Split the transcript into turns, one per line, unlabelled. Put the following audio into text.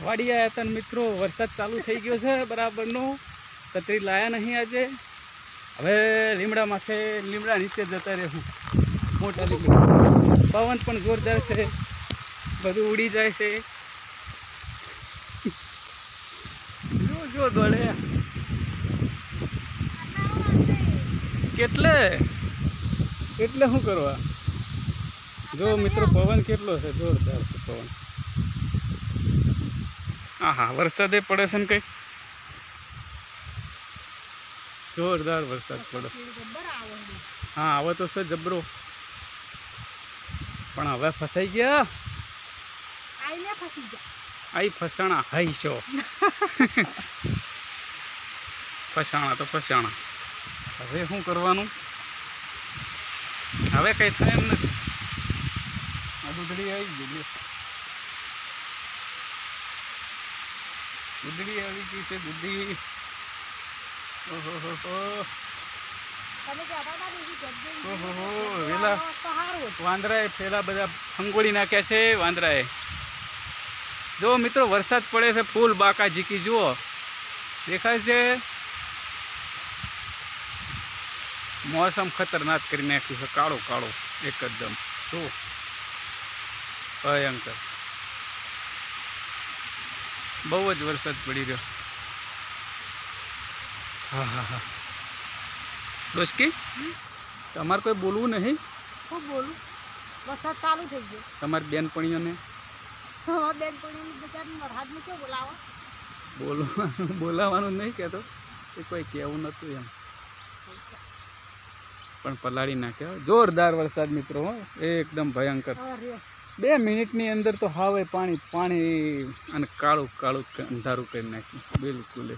વાડી આવ્યા હતા મિત્રો, વરસાદ ચાલુ થઈ ગયો છે બરાબરનો. છત્રી લાયા નહીં આજે. હવે લીમડા માથે લીમડા નીચે જતા રહેવું. મોટા લીમડા, પવન પણ જોરદાર છે, બધું ઉડી જાય છે. જો જો દોડે કેટલે એટલે શું કરવા. જો મિત્રો પવન કેટલો છે, જોરદાર છે પવન. હા હા, વરસાદે પડે છે ને કંઈક જોરદાર વરસાદ પડે. હા આવે તો છે જબરો, પણ હવે ફસાઈ ગયા. આઈ ફસાણા હાઈ છો. ફસાણા તો ફસાણા. હવે શું કરવાનું, હવે કંઈ થાય એમ નથી. આ દૂધડી આવી ગઈ, દૂધડી આવી ગઈ છે. દૂધી વેલા વાંદરાએ પેલા બધા ફંગોળી નાખ્યા છે. વાંદરાએ જો મિત્રો વરસાદ પડે છે, ફૂલ બાકા ઝીકી જુઓ દેખાય છે. મોસમ ખતરનાક કરી નાખ્યું છે, કાળું કાળું એકદમ. જો ભયંકર, બહુ જ વરસાદ પડી રહ્યો. હા હા હા. ડોસકી તમારે કોઈ બોલવું નહીં?
શું બોલું, વરસાદ ચાલુ થઈ ગયો.
તમારી બેનપણીઓને બોલાવવાનું નહીં કહેતો, એ કોઈ કહેવું નતું એમ, પણ પલાળી નાખ્યા. જોરદાર વરસાદ મિત્રો, હો એકદમ ભયંકર. 2 મિનિટની અંદર તો હાવે પાણી પાણી અને કાળું કાળું અંધારું કરી નાખ્યું બિલકુલ.